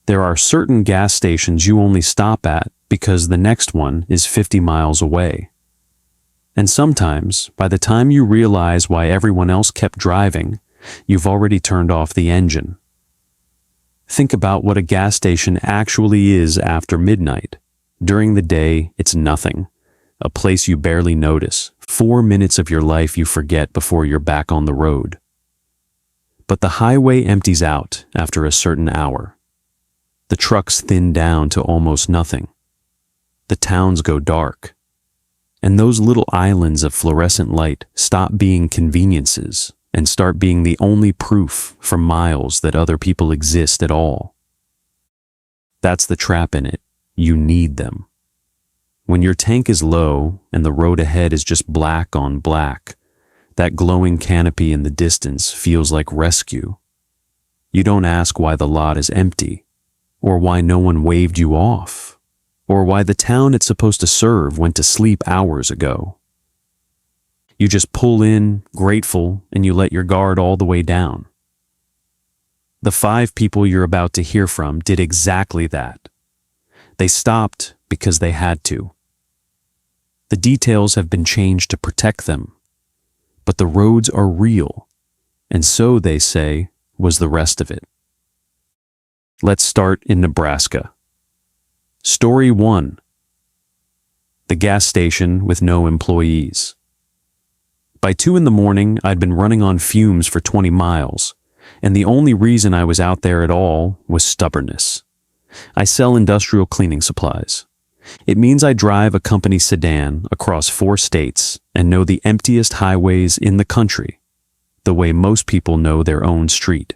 There are certain gas stations you only stop at because the next one is 50 miles away. And sometimes, by the time you realize why everyone else kept driving, you've already turned off the engine. Think about what a gas station actually is after midnight. During the day, it's nothing. A place you barely notice. 4 minutes of your life you forget before you're back on the road. But the highway empties out after a certain hour. The trucks thin down to almost nothing. The towns go dark. And those little islands of fluorescent light stop being conveniences and start being the only proof for miles that other people exist at all. That's the trap in it. You need them. When your tank is low and the road ahead is just black on black, that glowing canopy in the distance feels like rescue. You don't ask why the lot is empty, or why no one waved you off, or why the town it's supposed to serve went to sleep hours ago. You just pull in, grateful, and you let your guard all the way down. The 5 people you're about to hear from did exactly that. They stopped because they had to. The details have been changed to protect them, but the roads are real, and so, they say, was the rest of it. Let's start in Nebraska. Story 1. The gas station with no employees. By 2 in the morning, I'd been running on fumes for 20 miles, and the only reason I was out there at all was stubbornness. I sell industrial cleaning supplies. It means I drive a company sedan across 4 states and know the emptiest highways in the country, the way most people know their own street.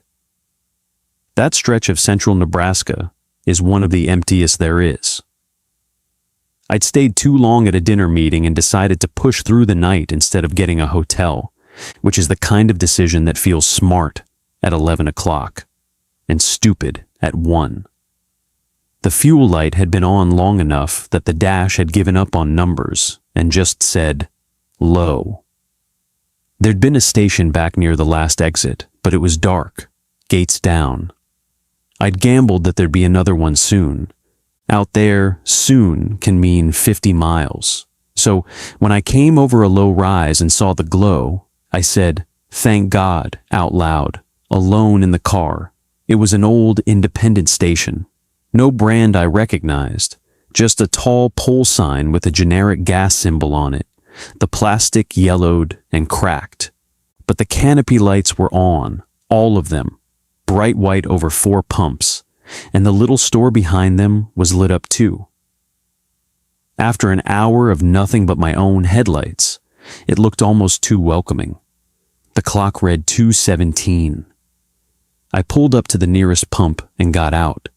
That stretch of central Nebraska is one of the emptiest there is. I'd stayed too long at a dinner meeting and decided to push through the night instead of getting a hotel, which is the kind of decision that feels smart at 11 o'clock and stupid at 1. The fuel light had been on long enough that the dash had given up on numbers and just said, low. There'd been a station back near the last exit, but it was dark, gates down. I'd gambled that there'd be another one soon. Out there, soon can mean 50 miles. So when I came over a low rise and saw the glow, I said, thank God, out loud, alone in the car. It was an old independent station. No brand I recognized, just a tall pole sign with a generic gas symbol on it. The plastic yellowed and cracked, but the canopy lights were on, all of them, bright white over 4 pumps, and the little store behind them was lit up too. After an hour of nothing but my own headlights, it looked almost too welcoming. The clock read 2:17. I pulled up to the nearest pump and got out.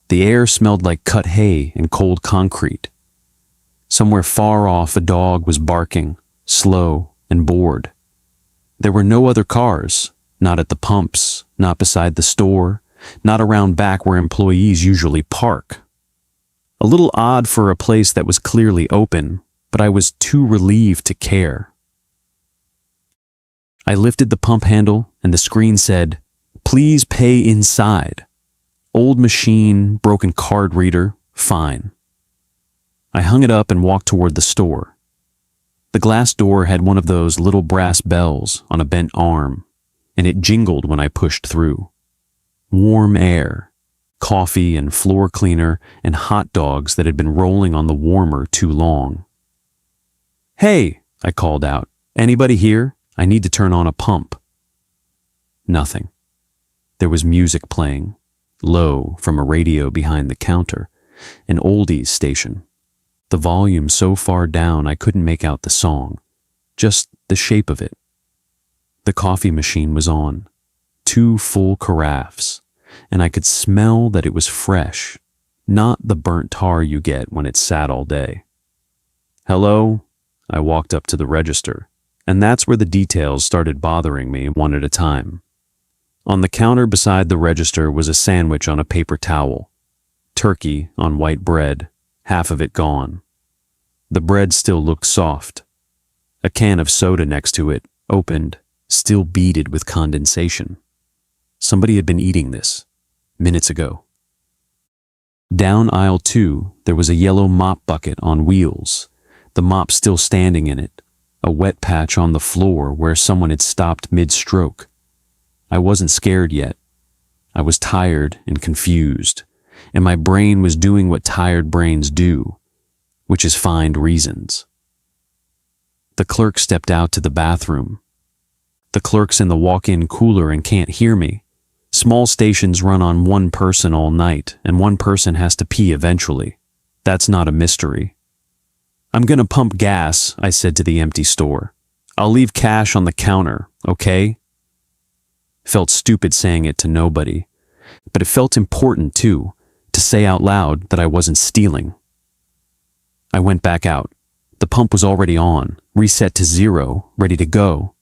The air smelled like cut hay and cold concrete. Somewhere far off, a dog was barking, slow and bored. There were no other cars, not at the pumps, not beside the store, not around back where employees usually park. A little odd for a place that was clearly open, but I was too relieved to care. I lifted the pump handle and the screen said, "Please pay inside." Old machine, broken card reader, fine. I hung it up and walked toward the store. The glass door had one of those little brass bells on a bent arm, and it jingled when I pushed through. Warm air, coffee and floor cleaner and hot dogs that had been rolling on the warmer too long. "Hey," I called out, "anybody here? I need to turn on a pump." Nothing. There was music playing, low from a radio behind the counter, an oldies station. The volume so far down I couldn't make out the song, just the shape of it. The coffee machine was on, 2 full carafes, and I could smell that it was fresh, not the burnt tar you get when it's sat all day. "Hello?" I walked up to the register, and that's where the details started bothering me one at a time. On the counter beside the register was a sandwich on a paper towel, turkey on white bread, half of it gone. The bread still looked soft. A can of soda next to it, opened, still beaded with condensation. Somebody had been eating this, minutes ago. Down aisle 2, there was a yellow mop bucket on wheels, the mop still standing in it, a wet patch on the floor where someone had stopped mid-stroke. I wasn't scared yet. I was tired and confused, and my brain was doing what tired brains do, which is find reasons. The clerk stepped out to the bathroom. The clerk's in the walk-in cooler and can't hear me. Small stations run on one person all night, and one person has to pee eventually. That's not a mystery. "I'm gonna pump gas," I said to the empty store. "I'll leave cash on the counter, okay?" Felt stupid saying it to nobody, but it felt important too, to say out loud that I wasn't stealing. I went back out. The pump was already on, reset to 0, ready to go.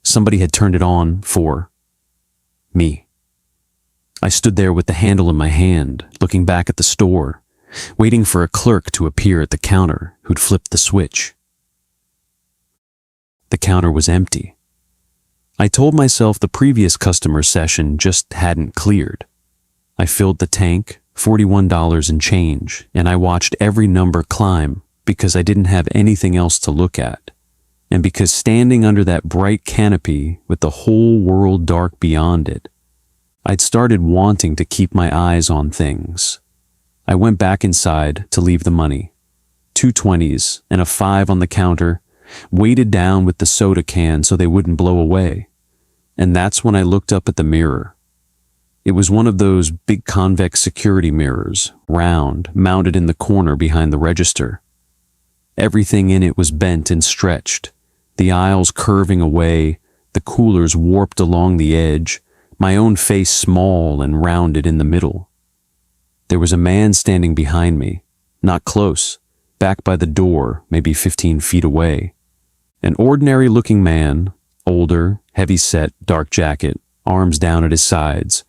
Somebody had turned it on for me. I stood there with the handle in my hand, looking back at the store, waiting for a clerk to appear at the counter who'd flipped the switch. The counter was empty. I told myself the previous customer session just hadn't cleared. I filled the tank, $41 and change, and I watched every number climb because I didn't have anything else to look at, and because standing under that bright canopy with the whole world dark beyond it, I'd started wanting to keep my eyes on things. I went back inside to leave the money. 2 20s and a 5 on the counter, weighted down with the soda can so they wouldn't blow away. And that's when I looked up at the mirror. It was one of those big convex security mirrors, round, mounted in the corner behind the register. Everything in it was bent and stretched, the aisles curving away, the coolers warped along the edge, my own face small and rounded in the middle. There was a man standing behind me, not close, back by the door, maybe 15 feet away. An ordinary-looking man, older, heavy-set, dark jacket, arms down at his sides.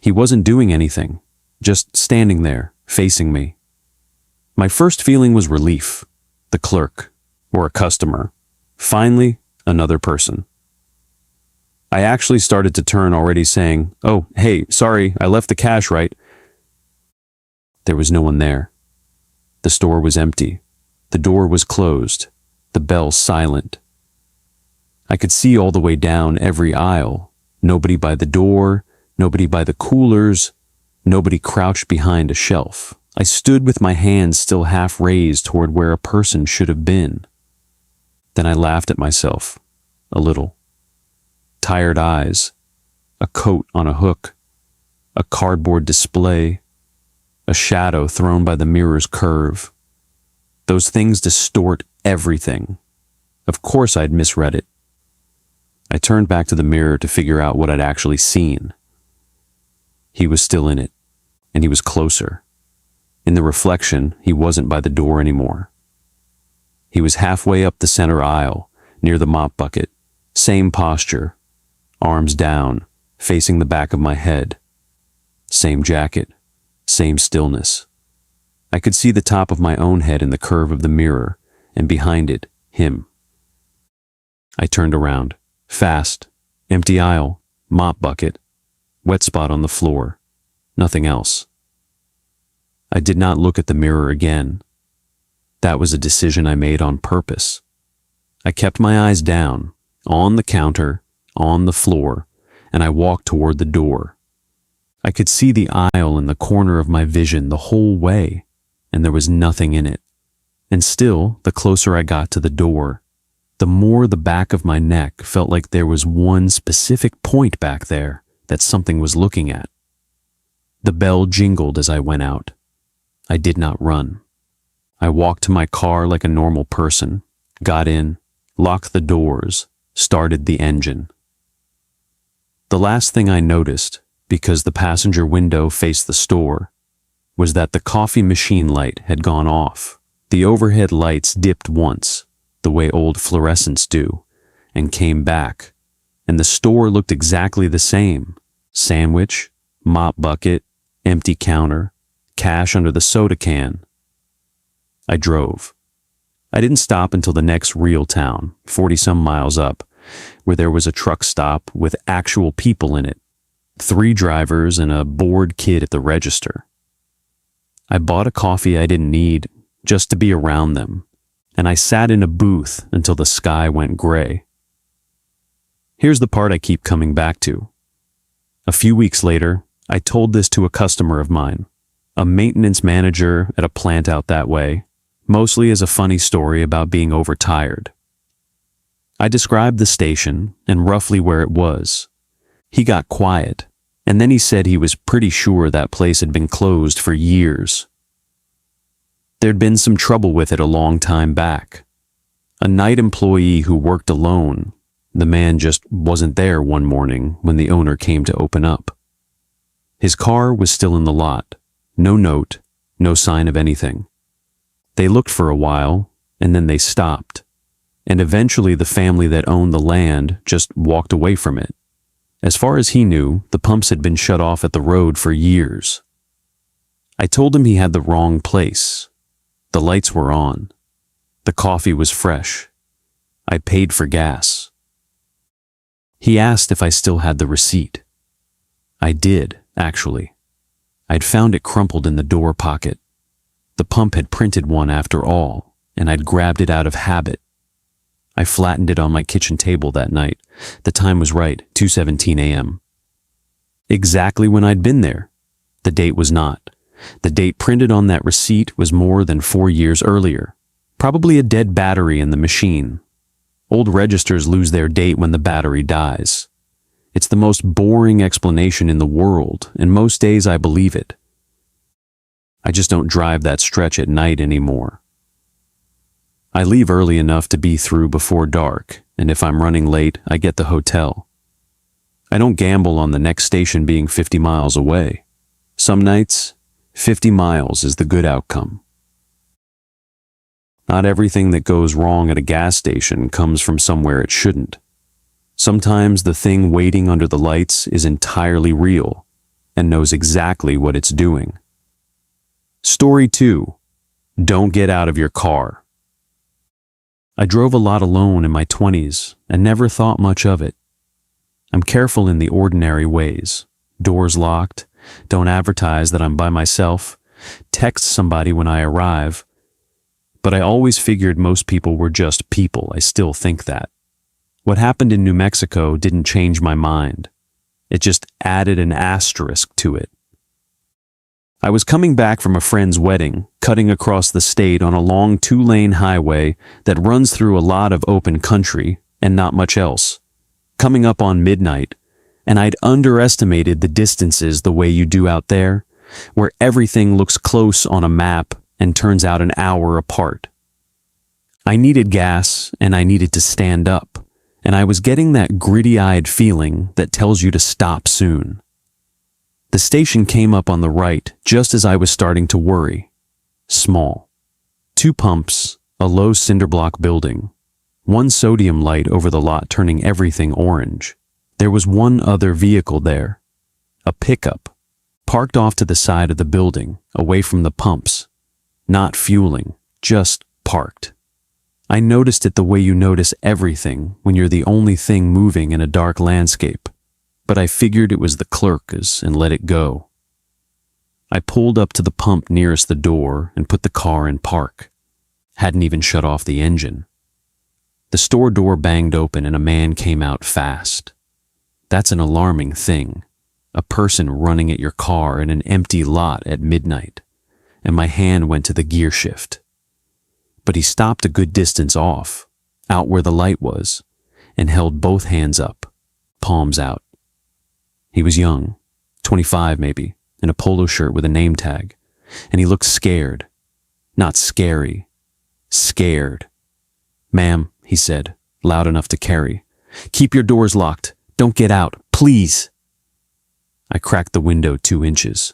He wasn't doing anything, just standing there, facing me. My first feeling was relief. The clerk, or a customer. Finally, another person. I actually started to turn already saying, "Oh, hey, sorry, I left the cash right." There was no one there. The store was empty. The door was closed. The bell silent. I could see all the way down every aisle. Nobody by the door, nobody by the coolers, nobody crouched behind a shelf. I stood with my hands still half raised toward where a person should have been. Then I laughed at myself, a little. Tired eyes, a coat on a hook, a cardboard display, a shadow thrown by the mirror's curve. Those things distort everything. Of course I'd misread it. I turned back to the mirror to figure out what I'd actually seen. He was still in it, and he was closer. In the reflection, he wasn't by the door anymore. He was halfway up the center aisle, near the mop bucket, same posture, arms down, facing the back of my head. Same jacket, same stillness. I could see the top of my own head in the curve of the mirror, and behind it, him. I turned around, fast, empty aisle, mop bucket, wet spot on the floor, nothing else. I did not look at the mirror again. That was a decision I made on purpose. I kept my eyes down, on the counter, on the floor, and I walked toward the door. I could see the aisle in the corner of my vision the whole way, and there was nothing in it. And still, the closer I got to the door, the more the back of my neck felt like there was one specific point back there that something was looking at. The bell jingled as I went out. I did not run. I walked to my car like a normal person, got in, locked the doors, started the engine. The last thing I noticed, because the passenger window faced the store, was that the coffee machine light had gone off. The overhead lights dipped once, the way old fluorescents do, and came back, and the store looked exactly the same. Sandwich, mop bucket, empty counter, cash under the soda can. I drove. I didn't stop until the next real town, 40-some miles up, where there was a truck stop with actual people in it, 3 drivers and a bored kid at the register. I bought a coffee I didn't need just to be around them, and I sat in a booth until the sky went gray. Here's the part I keep coming back to. A few weeks later, I told this to a customer of mine, a maintenance manager at a plant out that way, mostly as a funny story about being overtired. I described the station and roughly where it was. He got quiet, and then he said he was pretty sure that place had been closed for years. There'd been some trouble with it a long time back. A night employee who worked alone, the man just wasn't there one morning when the owner came to open up. His car was still in the lot, no note, no sign of anything. They looked for a while, and then they stopped, and eventually the family that owned the land just walked away from it. As far as he knew, the pumps had been shut off at the road for years. I told him he had the wrong place. The lights were on. The coffee was fresh. I paid for gas. He asked if I still had the receipt. I did, actually. I'd found it crumpled in the door pocket. The pump had printed one after all, and I'd grabbed it out of habit. I flattened it on my kitchen table that night. The time was right, 2:17 a.m. Exactly when I'd been there. The date was not. The date printed on that receipt was more than 4 years earlier. Probably a dead battery in the machine. Old registers lose their date when the battery dies. It's the most boring explanation in the world, and most days I believe it. I just don't drive that stretch at night anymore. I leave early enough to be through before dark, and if I'm running late, I get the hotel. I don't gamble on the next station being 50 miles away. Some nights, 50 miles is the good outcome. Not everything that goes wrong at a gas station comes from somewhere it shouldn't. Sometimes the thing waiting under the lights is entirely real and knows exactly what it's doing. Story 2. Don't get out of your car. I drove a lot alone in my 20s and never thought much of it. I'm careful in the ordinary ways. Doors locked, don't advertise that I'm by myself, text somebody when I arrive. But I always figured most people were just people. I still think that. What happened in New Mexico didn't change my mind. It just added an asterisk to it. I was coming back from a friend's wedding, cutting across the state on a long 2-lane highway that runs through a lot of open country and not much else. Coming up on midnight, and I'd underestimated the distances the way you do out there, where everything looks close on a map and turns out an hour apart. I needed gas and I needed to stand up, and I was getting that gritty-eyed feeling that tells you to stop soon. The station came up on the right just as I was starting to worry. Small. 2 pumps, a low cinder block building, 1 sodium light over the lot turning everything orange. There was one other vehicle there, a pickup, parked off to the side of the building, away from the pumps. Not fueling, just parked. I noticed it the way you notice everything when you're the only thing moving in a dark landscape. But I figured it was the clerk's and let it go. I pulled up to the pump nearest the door and put the car in park. Hadn't even shut off the engine. The store door banged open and a man came out fast. That's an alarming thing. A person running at your car in an empty lot at midnight. And my hand went to the gear shift. But he stopped a good distance off, out where the light was, and held both hands up, palms out. He was young, 25 maybe, in a polo shirt with a name tag, and he looked scared. Not scary, scared. "Ma'am," he said, loud enough to carry, "keep your doors locked. Don't get out, please." I cracked the window 2 inches.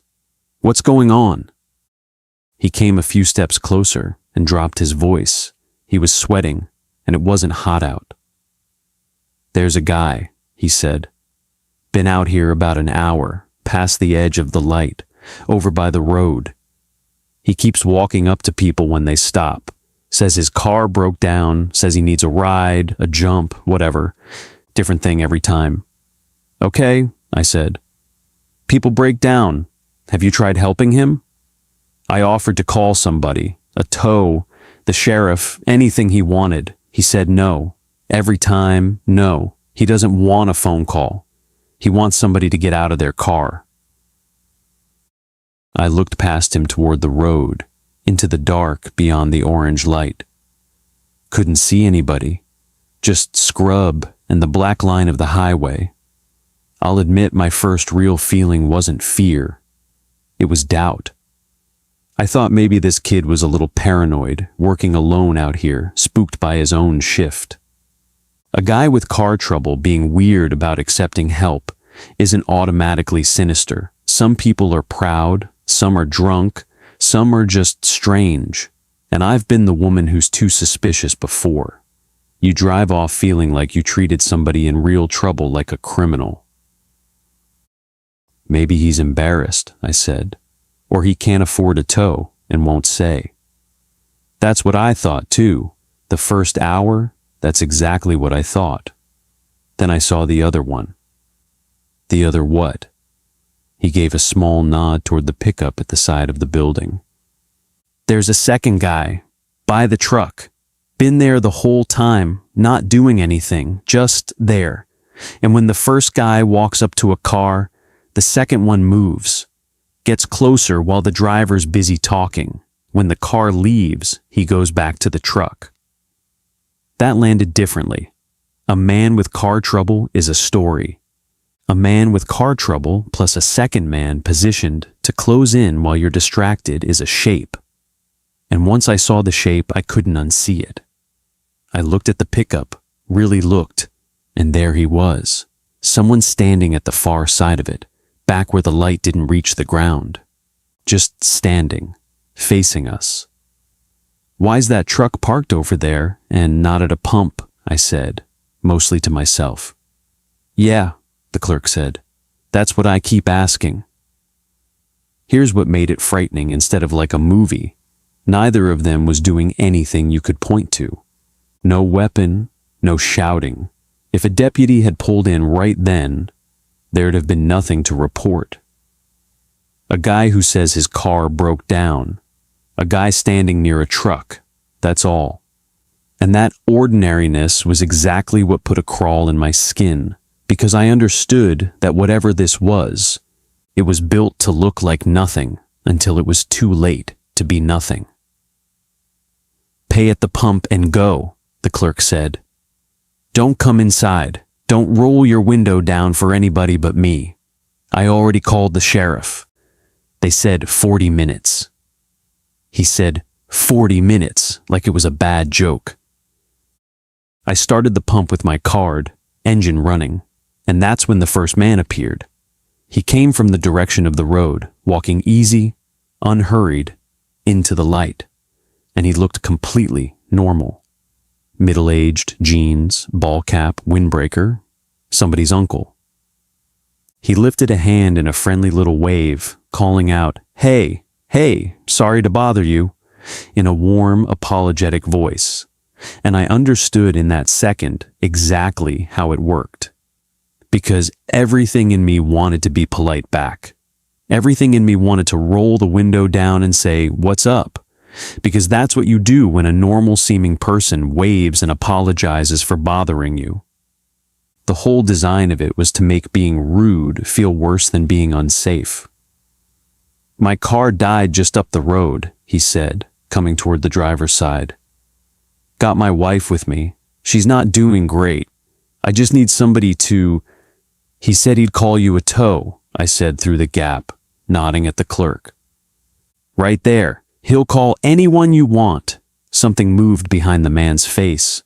"What's going on?" He came a few steps closer and dropped his voice. He was sweating, and it wasn't hot out. "There's a guy," he said. "Been out here about an hour, past the edge of the light, over by the road. He keeps walking up to people when they stop. Says his car broke down, says he needs a ride, a jump, whatever. Different thing every time." "Okay," I said. "People break down. Have you tried helping him?" I offered to call somebody, a tow, the sheriff, anything he wanted. He said no. Every time, no. He doesn't want a phone call. He wants somebody to get out of their car. I looked past him toward the road, into the dark beyond the orange light. Couldn't see anybody, just scrub and the black line of the highway. I'll admit my first real feeling wasn't fear. It was doubt. I thought maybe this kid was a little paranoid, working alone out here, spooked by his own shift. A guy with car trouble being weird about accepting help isn't automatically sinister. Some people are proud, some are drunk, some are just strange. And I've been the woman who's too suspicious before. You drive off feeling like you treated somebody in real trouble like a criminal. Maybe he's embarrassed, I said, or he can't afford a tow and won't say. That's what I thought too. The first hour, that's exactly what I thought. Then I saw the other one. The other what? He gave a small nod toward the pickup at the side of the building. There's a second guy, by the truck. Been there the whole time, not doing anything, just there. And when the first guy walks up to a car, the second one moves, gets closer while the driver's busy talking. When the car leaves, he goes back to the truck. That landed differently. A man with car trouble is a story. A man with car trouble plus a second man positioned to close in while you're distracted is a shape. And once I saw the shape, I couldn't unsee it. I looked at the pickup, really looked, and there he was. Someone standing at the far side of it, back where the light didn't reach the ground. Just standing, facing us. Why's that truck parked over there and not at a pump? I said, mostly to myself. Yeah, the clerk said. That's what I keep asking. Here's what made it frightening instead of like a movie. Neither of them was doing anything you could point to. No weapon, no shouting. If a deputy had pulled in right then, there'd have been nothing to report. A guy who says his car broke down. A guy standing near a truck. That's all. And that ordinariness was exactly what put a crawl in my skin, because I understood that whatever this was, it was built to look like nothing until it was too late to be nothing. Pay at the pump and go, the clerk said. Don't come inside. Don't roll your window down for anybody but me. I already called the sheriff. They said 40 minutes. He said 40 minutes like it was a bad joke. I started the pump with my card, engine running, and that's when the first man appeared. He came from the direction of the road, walking easy, unhurried, into the light, and he looked completely normal. Middle-aged, jeans, ball cap, windbreaker, somebody's uncle. He lifted a hand in a friendly little wave, calling out, "Hey, hey, sorry to bother you," in a warm, apologetic voice. And I understood in that second exactly how it worked. Because everything in me wanted to be polite back. Everything in me wanted to roll the window down and say, "What's up?" Because that's what you do when a normal-seeming person waves and apologizes for bothering you. The whole design of it was to make being rude feel worse than being unsafe. "My car died just up the road," he said, coming toward the driver's side. "Got my wife with me. She's not doing great. I just need somebody to—" "He said he'd call you a tow," I said through the gap, nodding at the clerk. "Right there. He'll call anyone you want." Something moved behind the man's face.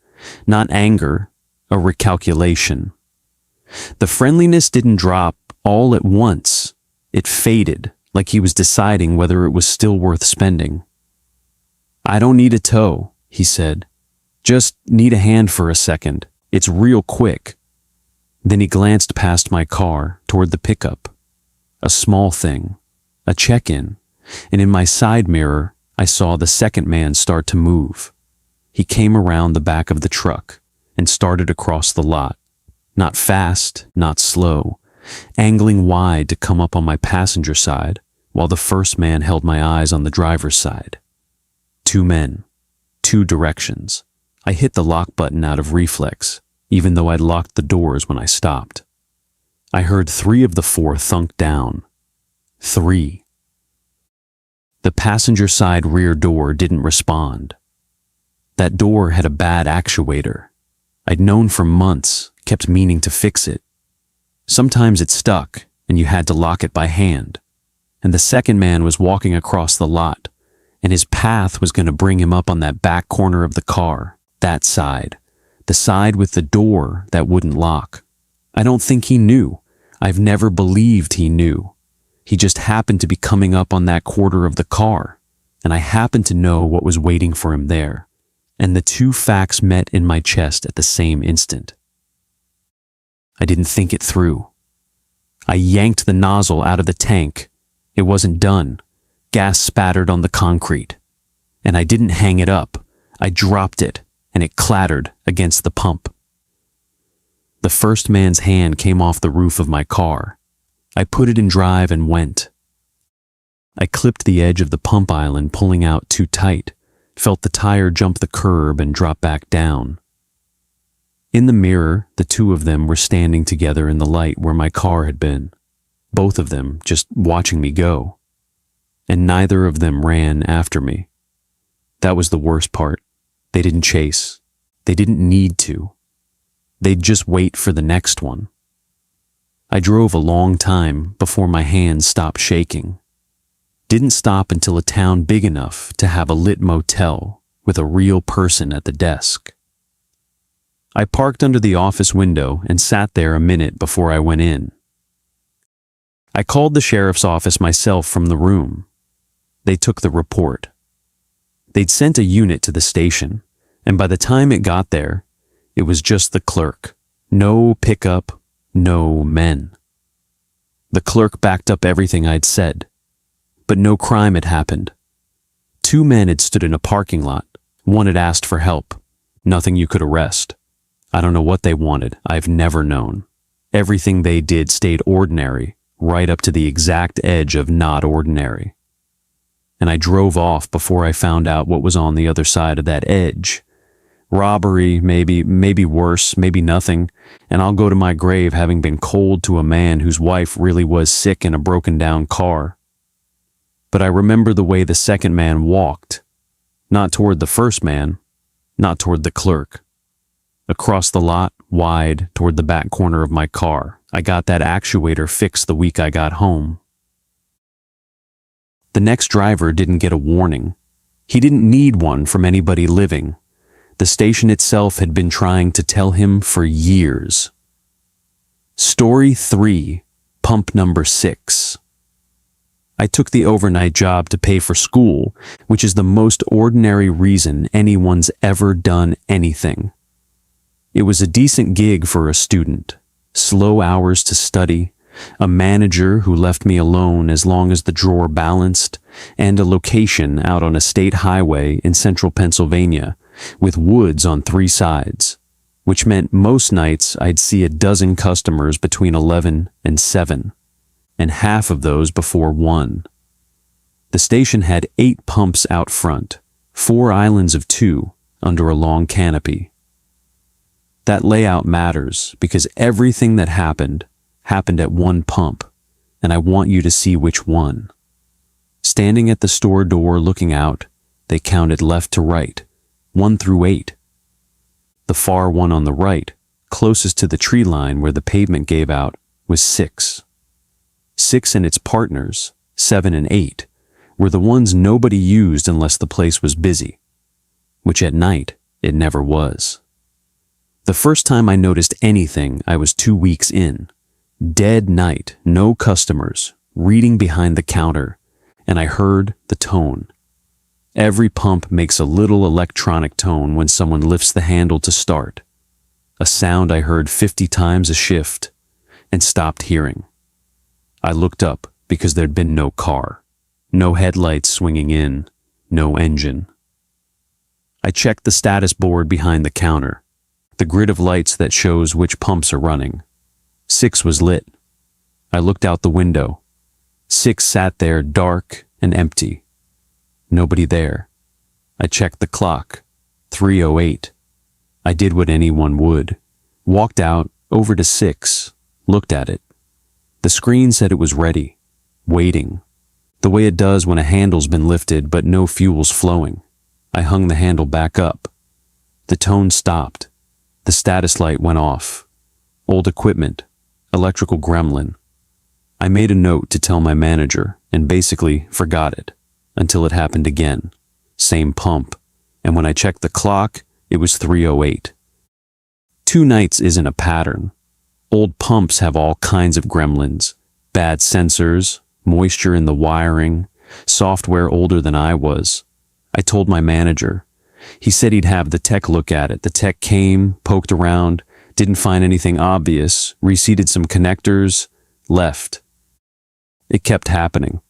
Not anger, a recalculation. The friendliness didn't drop all at once. It faded, like he was deciding whether it was still worth spending. "I don't need a tow," he said. "Just need a hand for a second. It's real quick." Then he glanced past my car toward the pickup. A small thing, a check-in, and in my side mirror, I saw the second man start to move. He came around the back of the truck and started across the lot. Not fast, not slow, angling wide to come up on my passenger side, while the first man held my eyes on the driver's side. 2 men, 2 directions. I hit the lock button out of reflex, even though I'd locked the doors when I stopped. I heard 3 of the 4 thunk down. 3. The passenger side rear door didn't respond. That door had a bad actuator. I'd known for months, kept meaning to fix it. Sometimes it stuck, and you had to lock it by hand. And the second man was walking across the lot, and his path was going to bring him up on that back corner of the car, that side, the side with the door that wouldn't lock. I don't think he knew. I've never believed he knew. He just happened to be coming up on that quarter of the car, and I happened to know what was waiting for him there. And the 2 facts met in my chest at the same instant. I didn't think it through. I yanked the nozzle out of the tank. It wasn't done. Gas spattered on the concrete. And I didn't hang it up. I dropped it, and it clattered against the pump. The first man's hand came off the roof of my car. I put it in drive and went. I clipped the edge of the pump island, pulling out too tight, felt the tire jump the curb and drop back down. In the mirror, the 2 of them were standing together in the light where my car had been, both of them just watching me go. And neither of them ran after me. That was the worst part. They didn't chase. They didn't need to. They'd just wait for the next one. I drove a long time before my hands stopped shaking. Didn't stop until a town big enough to have a lit motel with a real person at the desk. I parked under the office window and sat there a minute before I went in. I called the sheriff's office myself from the room. They took the report. They'd sent a unit to the station, and by the time it got there, it was just the clerk. No pickup, no men. The clerk backed up everything I'd said, but no crime had happened. 2 men had stood in a parking lot. One had asked for help. Nothing you could arrest. I don't know what they wanted. I've never known. Everything they did stayed ordinary, right up to the exact edge of not ordinary. And I drove off before I found out what was on the other side of that edge. Robbery, maybe worse, maybe nothing, and I'll go to my grave having been cold to a man whose wife really was sick in a broken down car. But I remember the way the second man walked. Not toward the first man, not toward the clerk. Across the lot, wide, toward the back corner of my car. I got that actuator fixed the week I got home. The next driver didn't get a warning. He didn't need one from anybody living. The station itself had been trying to tell him for years. Story 3, pump number 6. I took the overnight job to pay for school, which is the most ordinary reason anyone's ever done anything. It was a decent gig for a student, slow hours to study, a manager who left me alone as long as the drawer balanced, and a location out on a state highway in central Pennsylvania with woods on 3 sides, which meant most nights I'd see a dozen customers between 11 and 7, and half of those before 1. The station had 8 pumps out front, 4 islands of 2 under a long canopy. That layout matters because everything that happened at one pump, and I want you to see which one. Standing at the store door looking out, they counted left to right, 1 through 8. The far one on the right, closest to the tree line where the pavement gave out, was 6. 6 and its partners, 7 and 8, were the ones nobody used unless the place was busy, which at night it never was. The first time I noticed anything, I was 2 weeks in. Dead night, no customers, reading behind the counter, and I heard the tone. Every pump makes a little electronic tone when someone lifts the handle to start. A sound I heard 50 times a shift, and stopped hearing. I looked up because there'd been no car, no headlights swinging in, no engine. I checked the status board behind the counter, the grid of lights that shows which pumps are running. 6 was lit. I looked out the window. 6 sat there dark and empty. Nobody there. I checked the clock. 3:08. I did what anyone would. Walked out, over to 6, looked at it. The screen said it was ready, waiting, the way it does when a handle's been lifted but no fuel's flowing. I hung the handle back up. The tone stopped. The status light went off. Old equipment, electrical gremlin. I made a note to tell my manager and basically forgot it until it happened again. Same pump, and when I checked the clock, it was 3:08. 2 nights isn't a pattern. Old pumps have all kinds of gremlins, bad sensors, moisture in the wiring, software older than I was. I told my manager. He said he'd have the tech look at it. The tech came, poked around, didn't find anything obvious, reseated some connectors, left. It kept happening.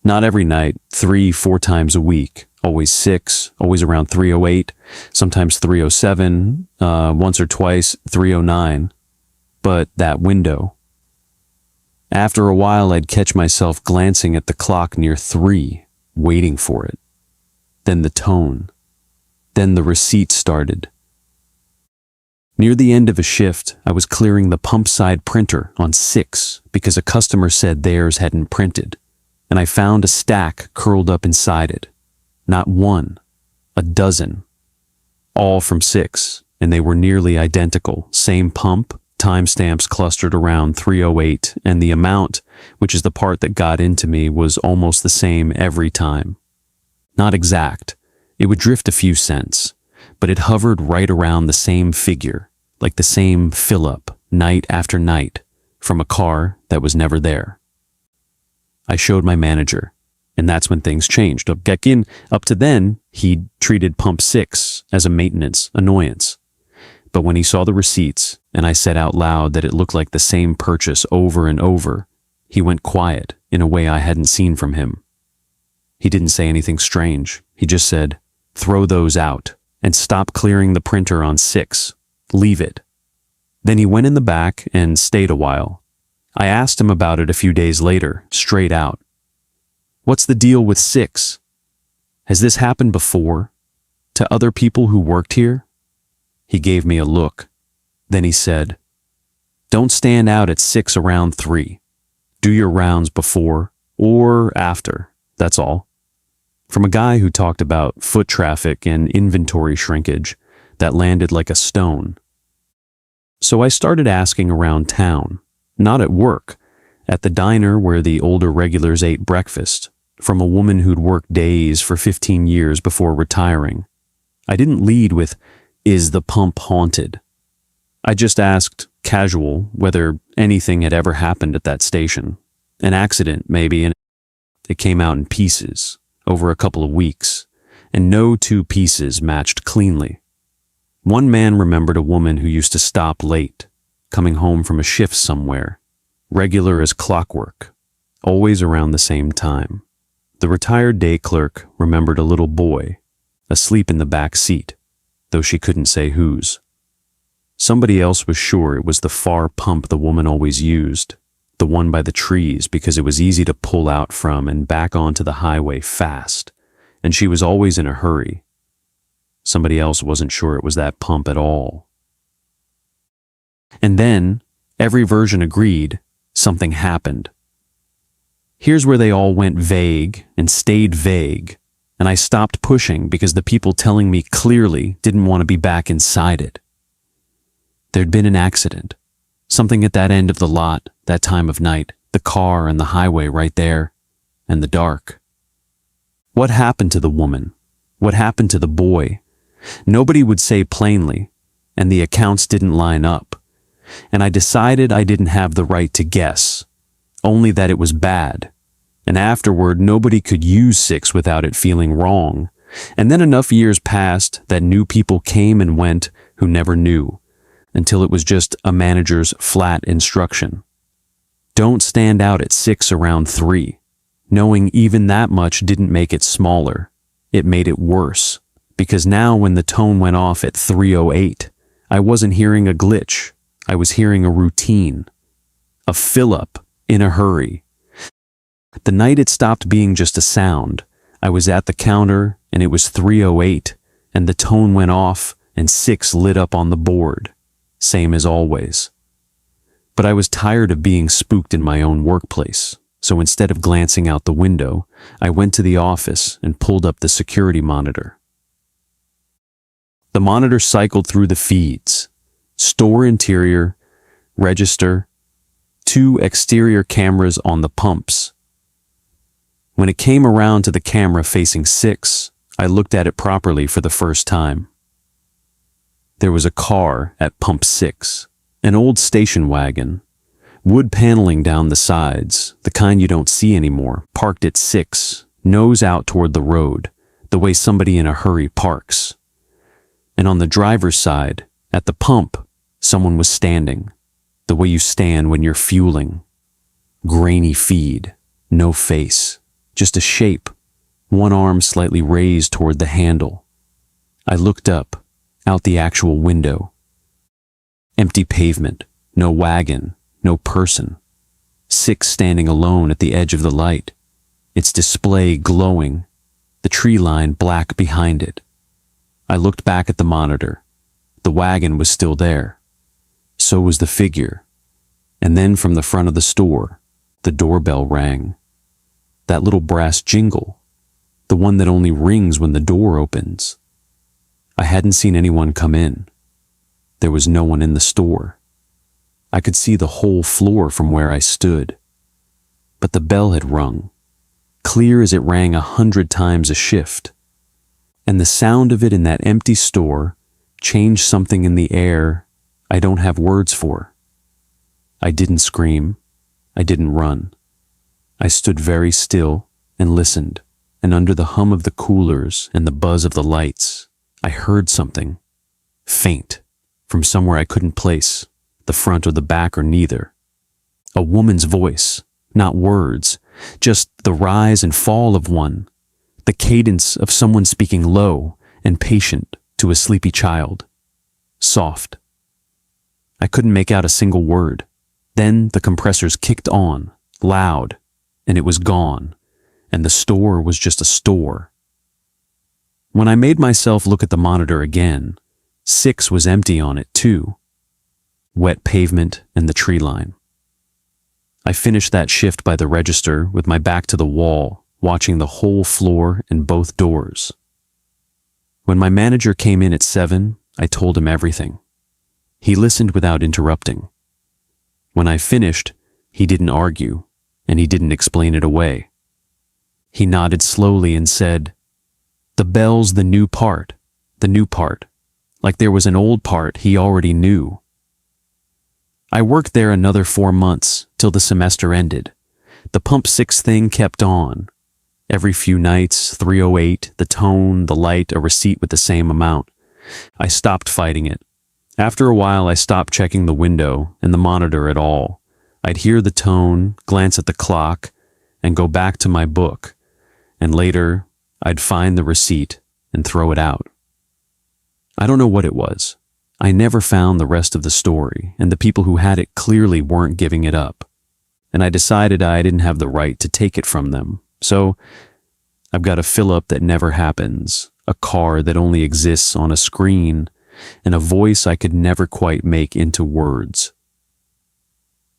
Not every night, 3-4 times a week, always 6, always around 3:08, sometimes 3:07, once or twice 3:09. But that window. After a while, I'd catch myself glancing at the clock near 3, waiting for it. Then the tone. Then the receipt started. Near the end of a shift, I was clearing the pump side printer on 6 because a customer said theirs hadn't printed, and I found a stack curled up inside it. Not one, a dozen. All from 6, and they were nearly identical. Same pump, timestamps clustered around 3:08, and the amount, which is the part that got into me, was almost the same every time. Not exact. It would drift a few cents, but it hovered right around the same figure, like the same fill-up, night after night, from a car that was never there. I showed my manager, and that's when things changed. Up to then, he'd treated pump 6 as a maintenance annoyance. But when he saw the receipts, and I said out loud that it looked like the same purchase over and over, he went quiet in a way I hadn't seen from him. He didn't say anything strange. He just said, "Throw those out and stop clearing the printer on 6. Leave it." Then he went in the back and stayed a while. I asked him about it a few days later, straight out. "What's the deal with 6? Has this happened before? To other people who worked here?" He gave me a look. Then he said, "Don't stand out at 6 around 3. Do your rounds before or after, that's all." From a guy who talked about foot traffic and inventory shrinkage, that landed like a stone. So I started asking around town, not at work, at the diner where the older regulars ate breakfast, from a woman who'd worked days for 15 years before retiring. I didn't lead with, "Is the pump haunted?" I just asked, casual, whether anything had ever happened at that station. An accident, maybe, and it came out in pieces over a couple of weeks, and no 2 pieces matched cleanly. One man remembered a woman who used to stop late, coming home from a shift somewhere, regular as clockwork, always around the same time. The retired day clerk remembered a little boy, asleep in the back seat, though she couldn't say whose. Somebody else was sure it was the far pump the woman always used, the one by the trees, because it was easy to pull out from and back onto the highway fast, and she was always in a hurry. Somebody else wasn't sure it was that pump at all. And then, every version agreed, something happened. Here's where they all went vague and stayed vague, and I stopped pushing because the people telling me clearly didn't want to be back inside it. There'd been an accident. Something at that end of the lot, that time of night, the car and the highway right there, and the dark. What happened to the woman? What happened to the boy? Nobody would say plainly, and the accounts didn't line up. And I decided I didn't have the right to guess, only that it was bad. And afterward, nobody could use 6 without it feeling wrong. And then enough years passed that new people came and went who never knew, until it was just a manager's flat instruction. Don't stand out at 6 around 3. Knowing even that much didn't make it smaller. It made it worse, because now when the tone went off at 3:08, I wasn't hearing a glitch. I was hearing a routine. A fill-up in a hurry. The night it stopped being just a sound, I was at the counter and it was 3:08 and the tone went off and 6 lit up on the board, same as always. But I was tired of being spooked in my own workplace, so instead of glancing out the window, I went to the office and pulled up the security monitor. The monitor cycled through the feeds: store interior, register, 2 exterior cameras on the pumps. When it came around to the camera facing 6, I looked at it properly for the first time. There was a car at pump 6, an old station wagon, wood paneling down the sides, the kind you don't see anymore, parked at 6, nose out toward the road, the way somebody in a hurry parks. And on the driver's side, at the pump, someone was standing, the way you stand when you're fueling. Grainy feed, no face, just a shape, one arm slightly raised toward the handle. I looked up, out the actual window. Empty pavement, no wagon, no person. 6 standing alone at the edge of the light, its display glowing, the tree line black behind it. I looked back at the monitor. The wagon was still there. So was the figure. And then from the front of the store, the doorbell rang. That little brass jingle, the one that only rings when the door opens. I hadn't seen anyone come in. There was no one in the store. I could see the whole floor from where I stood. But the bell had rung, clear as it rang 100 times a shift. And the sound of it in that empty store changed something in the air I don't have words for. I didn't scream. I didn't run. I stood very still and listened, and under the hum of the coolers and the buzz of the lights, I heard something, faint, from somewhere I couldn't place, the front or the back or neither. A woman's voice, not words, just the rise and fall of one, the cadence of someone speaking low and patient to a sleepy child. Soft. I couldn't make out a single word. Then the compressors kicked on, loud, and it was gone, and the store was just a store. When I made myself look at the monitor again, 6 was empty on it too. Wet pavement and the tree line. I finished that shift by the register with my back to the wall, watching the whole floor and both doors. When my manager came in at 7, I told him everything. He listened without interrupting. When I finished, he didn't argue, and he didn't explain it away. He nodded slowly and said, "The bell's the new part, like there was an old part he already knew." I worked there another 4 months, till the semester ended. The pump 6 thing kept on. Every few nights, 3:08, the tone, the light, a receipt with the same amount. I stopped fighting it. After a while, I stopped checking the window and the monitor at all. I'd hear the tone, glance at the clock, and go back to my book. And later, I'd find the receipt and throw it out. I don't know what it was. I never found the rest of the story, and the people who had it clearly weren't giving it up. And I decided I didn't have the right to take it from them. So, I've got a fill-up that never happens, a car that only exists on a screen, and a voice I could never quite make into words.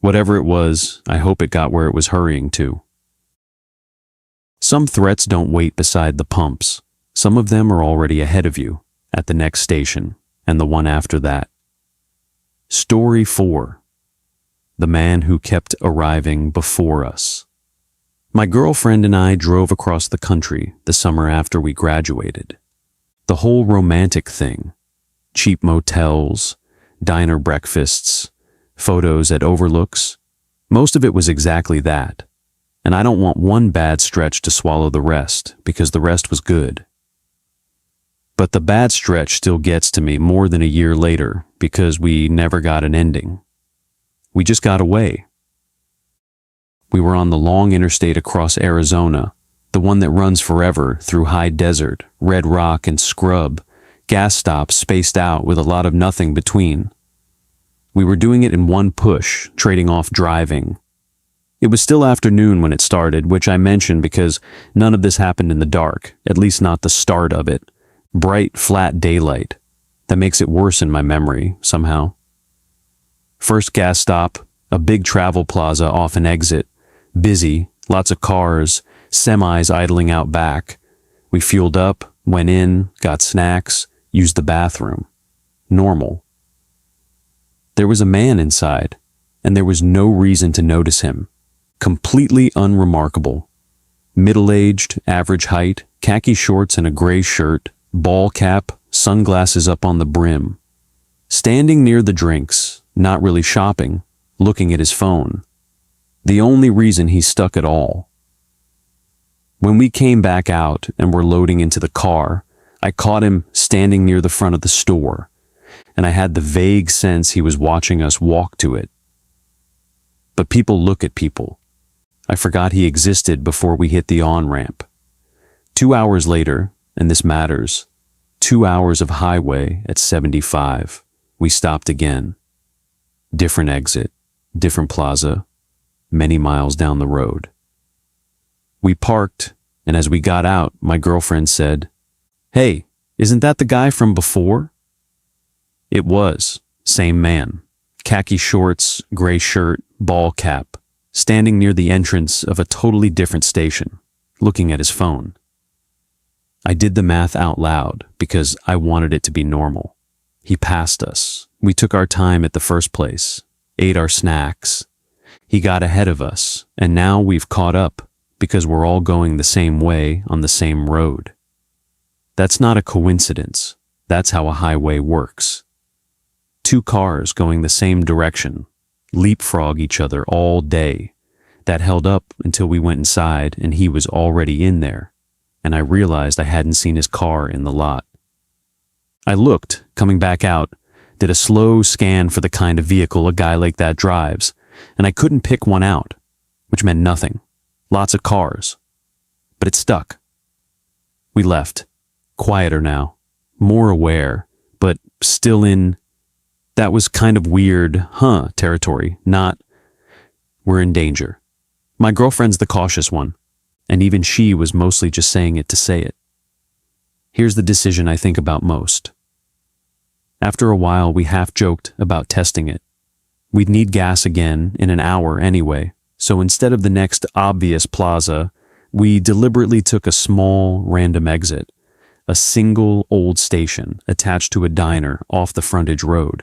Whatever it was, I hope it got where it was hurrying to. Some threats don't wait beside the pumps. Some of them are already ahead of you, at the next station, and the one after that. Story 4. The man who kept arriving before us. My girlfriend and I drove across the country the summer after we graduated. The whole romantic thing, cheap motels, diner breakfasts, photos at overlooks, most of it was exactly that. And I don't want one bad stretch to swallow the rest, because the rest was good. But the bad stretch still gets to me more than a year later, because we never got an ending. We just got away. We were on the long interstate across Arizona, the one that runs forever through high desert, red rock and scrub, gas stops spaced out with a lot of nothing between. We were doing it in one push, trading off driving. It was still afternoon when it started, which I mentioned because none of this happened in the dark, at least not the start of it. Bright, flat daylight. That makes it worse in my memory, somehow. First gas stop, a big travel plaza off an exit. Busy, lots of cars, semis idling out back. We fueled up, went in, got snacks, used the bathroom. Normal. There was a man inside, and there was no reason to notice him. Completely unremarkable. Middle-aged, average height, khaki shorts and a gray shirt, ball cap, sunglasses up on the brim. Standing near the drinks, not really shopping, looking at his phone. The only reason he's stuck at all. When we came back out and were loading into the car, I caught him standing near the front of the store, and I had the vague sense he was watching us walk to it. But people look at people. I forgot he existed before we hit the on-ramp. 2 hours later, and this matters, 2 hours of highway at 75, we stopped again. Different exit, different plaza, many miles down the road. We parked, and as we got out, my girlfriend said, "Hey, isn't that the guy from before?" It was, same man. Khaki shorts, gray shirt, ball cap, standing near the entrance of a totally different station, looking at his phone. I did the math out loud because I wanted it to be normal. He passed us. We took our time at the first place, ate our snacks. He got ahead of us, and now we've caught up because we're all going the same way on the same road. That's not a coincidence. That's how a highway works. Two cars going the same direction, leapfrog each other all day. That held up until we went inside and he was already in there, and I realized I hadn't seen his car in the lot. I looked, coming back out, did a slow scan for the kind of vehicle a guy like that drives, and I couldn't pick one out, which meant nothing. Lots of cars. But it stuck. We left. Quieter now. More aware, but still in that was kind of weird, territory, not, we're in danger. My girlfriend's the cautious one, and even she was mostly just saying it to say it. Here's the decision I think about most. After a while, we half joked about testing it. We'd need gas again in an hour anyway, so instead of the next obvious plaza, we deliberately took a small, random exit, a single old station attached to a diner off the frontage road.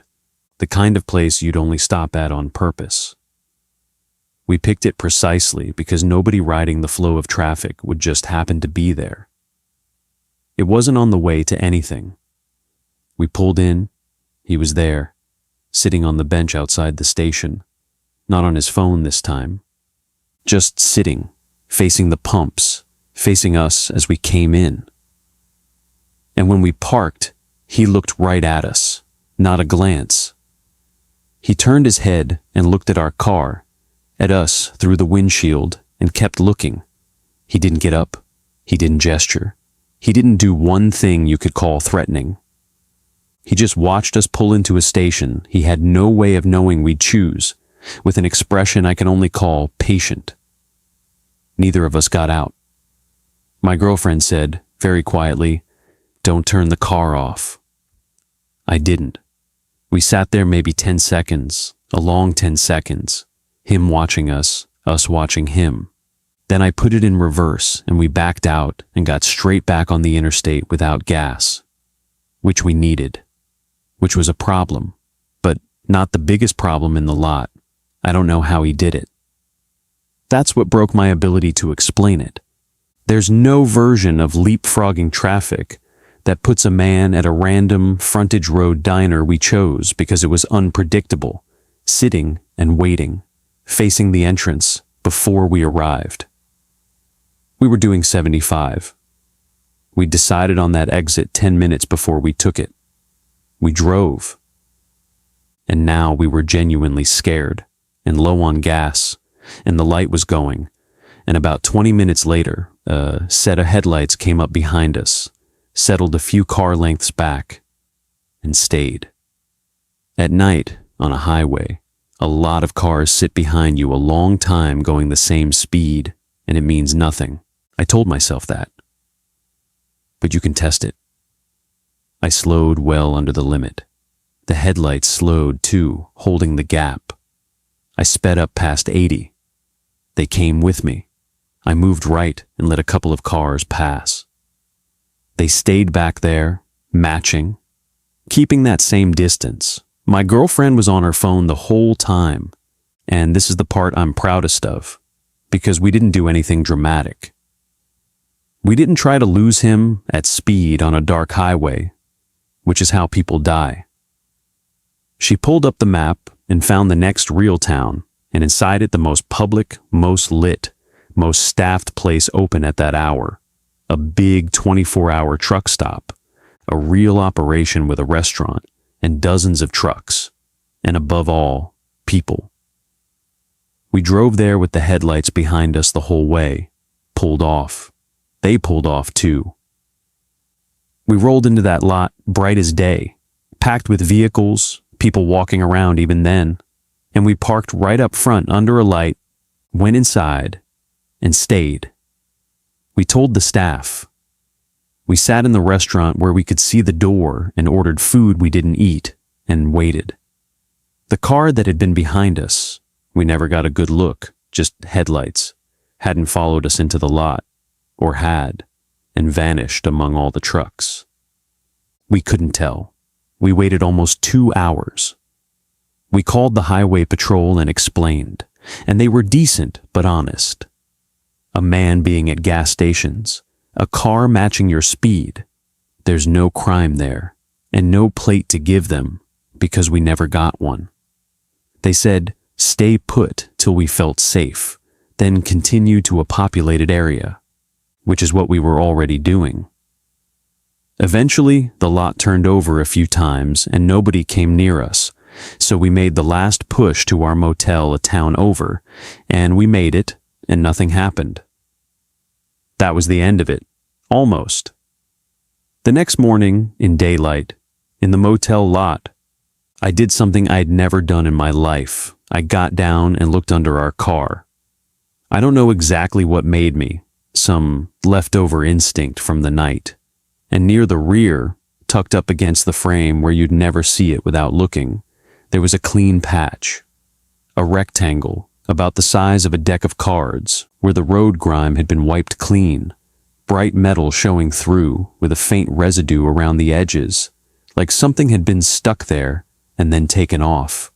The kind of place you'd only stop at on purpose. We picked it precisely because nobody riding the flow of traffic would just happen to be there. It wasn't on the way to anything. We pulled in, he was there, sitting on the bench outside the station, not on his phone this time. Just sitting, facing the pumps, facing us as we came in. And when we parked, he looked right at us, not a glance. He turned his head and looked at our car, at us through the windshield, and kept looking. He didn't get up. He didn't gesture. He didn't do one thing you could call threatening. He just watched us pull into a station he had no way of knowing we'd choose, with an expression I can only call patient. Neither of us got out. My girlfriend said, very quietly, "Don't turn the car off." I didn't. We sat there maybe 10 seconds, a long 10 seconds, him watching us watching him. Then I put it in reverse and we backed out and got straight back on the interstate without gas, which we needed, which was a problem, but not the biggest problem in the lot. I don't know how he did it. That's what broke my ability to explain it. There's no version of leapfrogging traffic that puts a man at a random frontage road diner we chose because it was unpredictable, sitting and waiting, facing the entrance before we arrived. We were doing 75. We decided on that exit 10 minutes before we took it. We drove. And now we were genuinely scared and low on gas, and the light was going, and about 20 minutes later, a set of headlights came up behind us, settled a few car lengths back, and stayed. At night, on a highway, A lot of cars sit behind you a long time going the same speed, and it means nothing. I told myself that. But you can test it. I slowed well under the limit. The headlights slowed too, holding the gap. I sped up past 80. They came with me. I moved right and let a couple of cars pass. They stayed back there, matching, keeping that same distance. My girlfriend was on her phone the whole time, and this is the part I'm proudest of, because we didn't do anything dramatic. We didn't try to lose him at speed on a dark highway, which is how people die. She pulled up the map and found the next real town, and inside it the most public, most lit, most staffed place open at that hour. A big 24-hour truck stop, a real operation with a restaurant and dozens of trucks, and above all, people. We drove there with the headlights behind us the whole way, pulled off. They pulled off too. We rolled into that lot bright as day, packed with vehicles, people walking around even then, and we parked right up front under a light, went inside, and stayed. We told the staff. We sat in the restaurant where we could see the door and ordered food we didn't eat and waited. The car that had been behind us, we never got a good look, just headlights, hadn't followed us into the lot, or had, and vanished among all the trucks. We couldn't tell. We waited almost 2 hours. We called the highway patrol and explained, and they were decent but honest. A man being at gas stations, a car matching your speed. There's no crime there, and no plate to give them, because we never got one. They said, stay put till we felt safe, then continue to a populated area, which is what we were already doing. Eventually, the lot turned over a few times and nobody came near us, so we made the last push to our motel a town over, and we made it, and nothing happened. That was the end of it, almost. The next morning, in daylight, in the motel lot, I did something I'd never done in my life. I got down and looked under our car. I don't know exactly what made me, some leftover instinct from the night. And near the rear, tucked up against the frame where you'd never see it without looking, there was a clean patch. A rectangle, about the size of a deck of cards, where the road grime had been wiped clean, bright metal showing through with a faint residue around the edges, like something had been stuck there and then taken off.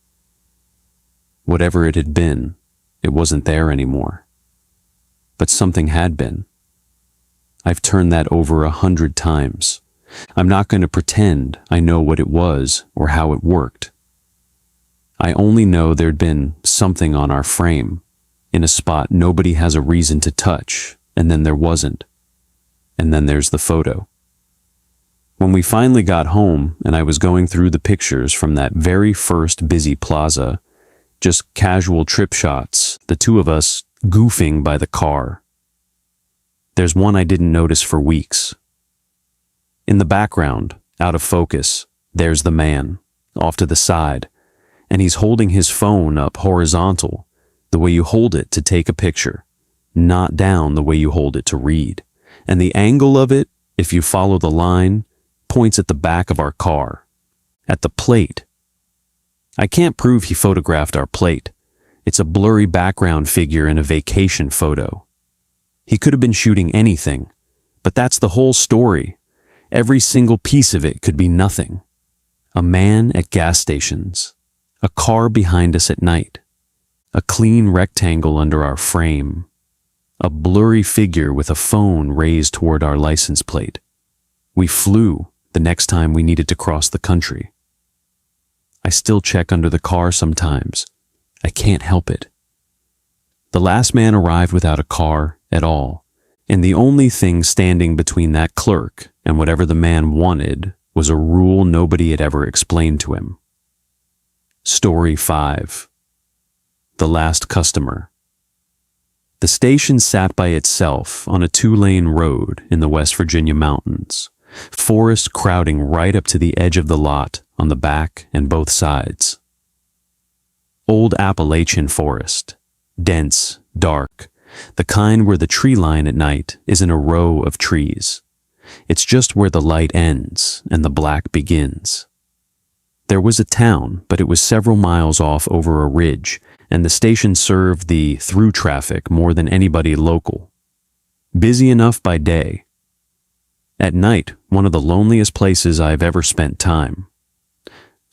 Whatever it had been, it wasn't there anymore. But something had been. I've turned that over 100 times. I'm not going to pretend I know what it was or how it worked. I only know there'd been something on our frame, in a spot nobody has a reason to touch, and then there wasn't. And then there's the photo. When we finally got home and I was going through the pictures from that very first busy plaza, just casual trip shots, the two of us goofing by the car. There's one I didn't notice for weeks. In the background, out of focus, there's the man, off to the side, and he's holding his phone up horizontal, the way you hold it to take a picture, not down the way you hold it to read. And the angle of it, if you follow the line, points at the back of our car, at the plate. I can't prove he photographed our plate. It's a blurry background figure in a vacation photo. He could have been shooting anything, but that's the whole story. Every single piece of it could be nothing. A man at gas stations, a car behind us at night, a clean rectangle under our frame, a blurry figure with a phone raised toward our license plate. We flew the next time we needed to cross the country. I still check under the car sometimes. I can't help it. The last man arrived without a car at all, and the only thing standing between that clerk and whatever the man wanted was a rule nobody had ever explained to him. Story 5. The Last Customer. The station sat by itself on a 2-lane road in the West Virginia mountains, forest crowding right up to the edge of the lot on the back and both sides. Old Appalachian forest. Dense, dark, the kind where the tree line at night is in a row of trees. It's just where the light ends and the black begins. There was a town, but it was several miles off over a ridge, and the station served the through traffic more than anybody local. Busy enough by day. At night, one of the loneliest places I've ever spent time.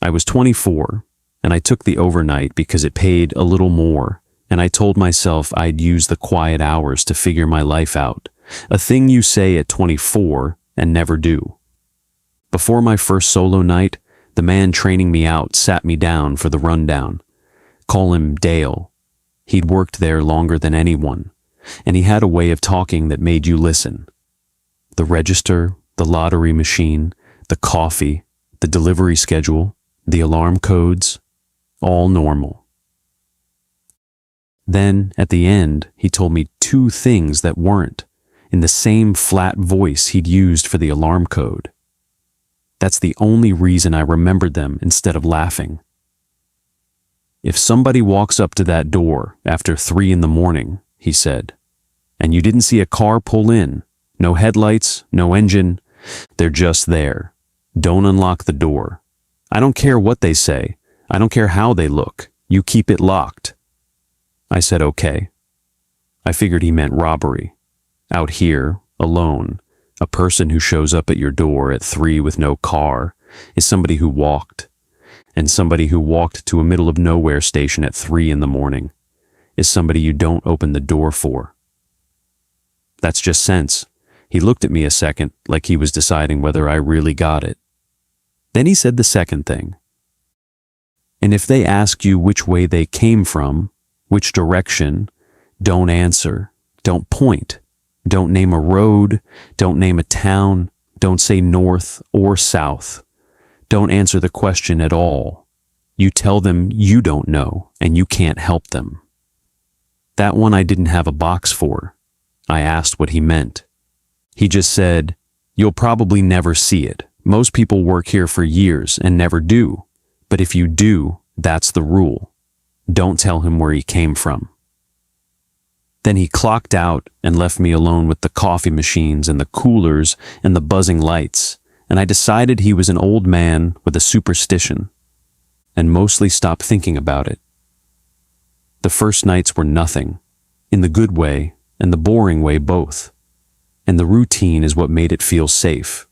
I was 24, and I took the overnight because it paid a little more, and I told myself I'd use the quiet hours to figure my life out, a thing you say at 24 and never do. Before my first solo night, the man training me out sat me down for the rundown. Call him Dale. He'd worked there longer than anyone, and he had a way of talking that made you listen. The register, the lottery machine, the coffee, the delivery schedule, the alarm codes, all normal. Then, at the end, he told me two things that weren't, in the same flat voice he'd used for the alarm code. That's the only reason I remembered them instead of laughing. If somebody walks up to that door after 3 a.m, he said, and you didn't see a car pull in, no headlights, no engine, they're just there. Don't unlock the door. I don't care what they say. I don't care how they look. You keep it locked. I said, okay. I figured he meant robbery. Out here, alone, a person who shows up at your door at 3 with no car is somebody who walked. And somebody who walked to a middle of nowhere station at 3 a.m. is somebody you don't open the door for. That's just sense. He looked at me a second like he was deciding whether I really got it. Then he said the second thing. And if they ask you which way they came from, which direction, don't answer, don't point, don't name a road, don't name a town, don't say north or south. Don't answer the question at all. You tell them you don't know and you can't help them. That one I didn't have a box for. I asked what he meant. He just said, you'll probably never see it. Most people work here for years and never do. But if you do, that's the rule. Don't tell him where he came from. Then he clocked out and left me alone with the coffee machines and the coolers and the buzzing lights, and I decided he was an old man with a superstition, and mostly stopped thinking about it. The first nights were nothing, in the good way and the boring way both. And the routine is what made it feel safe.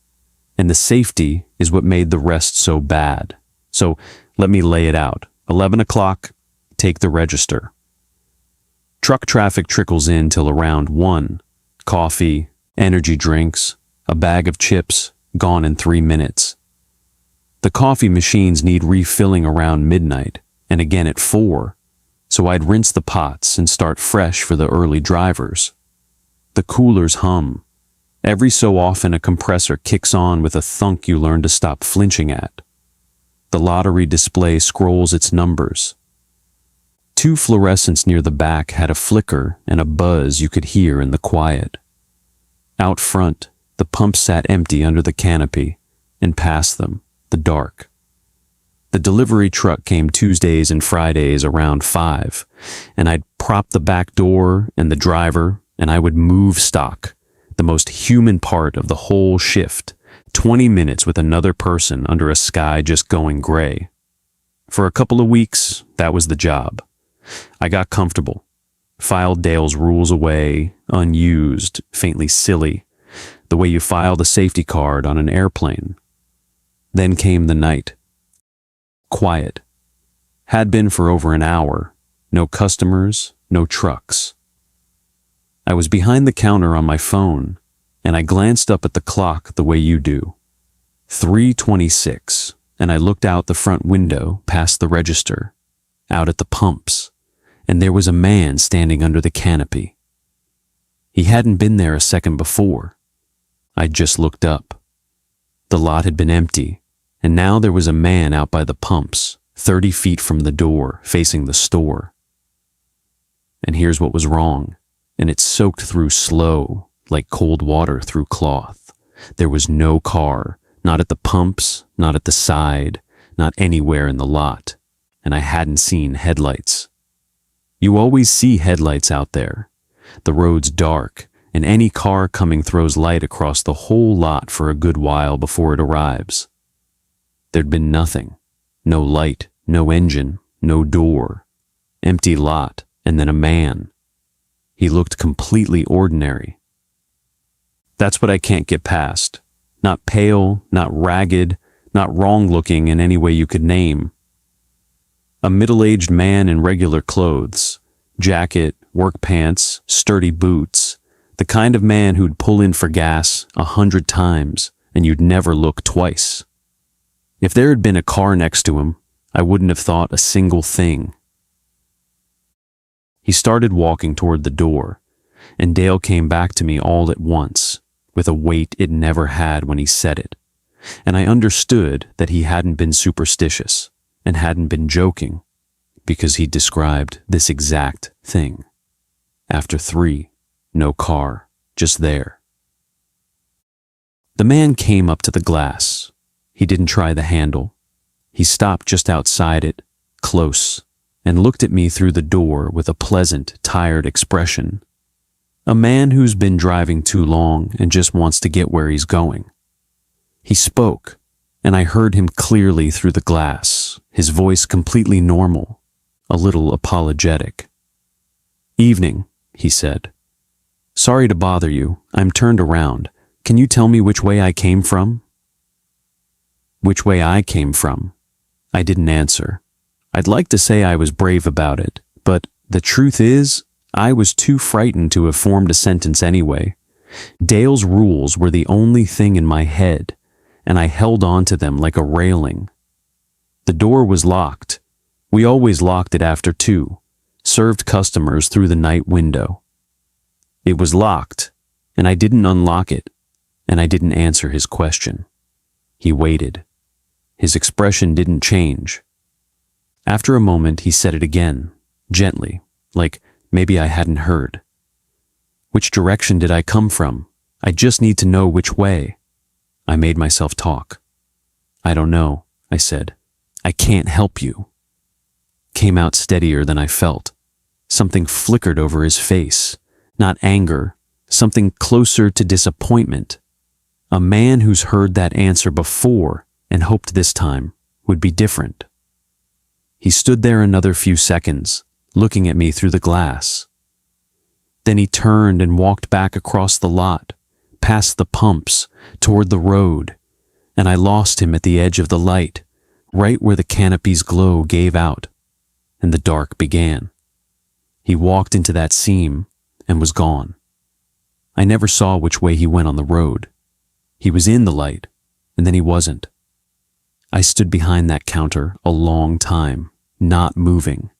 And the safety is what made the rest so bad. So let me lay it out. 11 o'clock, take the register. Truck traffic trickles in till around 1. Coffee, energy drinks, a bag of chips, gone in 3 minutes. The coffee machines need refilling around midnight, and again at 4. So I'd rinse the pots and start fresh for the early drivers. The coolers hum. Every so often a compressor kicks on with a thunk you learn to stop flinching at. The lottery display scrolls its numbers. 2 fluorescents near the back had a flicker and a buzz you could hear in the quiet. Out front, the pump sat empty under the canopy, and past them, the dark. The delivery truck came Tuesdays and Fridays around 5, and I'd prop the back door and the driver, and I would move stock, the most human part of the whole shift, 20 minutes with another person under a sky just going gray. For a couple of weeks, that was the job. I got comfortable, filed Dale's rules away, unused, faintly silly, the way you filed a safety card on an airplane. Then came the night. Quiet. Had been for over an hour. No customers, no trucks. I was behind the counter on my phone, and I glanced up at the clock the way you do. 3:26, and I looked out the front window past the register, out at the pumps, and there was a man standing under the canopy. He hadn't been there a second before. I'd just looked up. The lot had been empty, and now there was a man out by the pumps, 30 feet from the door, facing the store. And here's what was wrong, and it soaked through slow, like cold water through cloth. There was no car, not at the pumps, not at the side, not anywhere in the lot. and I hadn't seen headlights. You always see headlights out there. The road's dark, and any car coming throws light across the whole lot for a good while before it arrives. There'd been nothing. No light, no engine, no door. Empty lot, and then a man. He looked completely ordinary. That's what I can't get past. Not pale, not ragged, not wrong-looking in any way you could name. A middle-aged man in regular clothes, jacket, work pants, sturdy boots, the kind of man who'd pull in for gas 100 times and you'd never look twice. If there had been a car next to him, I wouldn't have thought a single thing. He started walking toward the door, and Dale came back to me all at once, with a weight it never had when he said it, and I understood that he hadn't been superstitious and hadn't been joking, because he described this exact thing. After 3, no car, just there. The man came up to the glass. He didn't try the handle. He stopped just outside it, close, and looked at me through the door with a pleasant, tired expression. A man who's been driving too long and just wants to get where he's going. He spoke, and I heard him clearly through the glass, his voice completely normal, a little apologetic. "Evening," he said. "Sorry to bother you. I'm turned around. Can you tell me which way I came from?" Which way I came from? I didn't answer. I'd like to say I was brave about it, but the truth is, I was too frightened to have formed a sentence anyway. Dale's rules were the only thing in my head, and I held on to them like a railing. The door was locked. We always locked it after 2, served customers through the night window. It was locked, and I didn't unlock it, and I didn't answer his question. He waited. His expression didn't change. After a moment, he said it again, gently, like maybe I hadn't heard. "Which direction did I come from? I just need to know which way." I made myself talk. "I don't know," I said. "I can't help you." Came out steadier than I felt. Something flickered over his face, not anger, something closer to disappointment. A man who's heard that answer before and hoped this time would be different. He stood there another few seconds, looking at me through the glass. Then he turned and walked back across the lot, past the pumps, toward the road, and I lost him at the edge of the light, right where the canopy's glow gave out, and the dark began. He walked into that seam and was gone. I never saw which way he went on the road. He was in the light, and then he wasn't. I stood behind that counter a long time, not moving.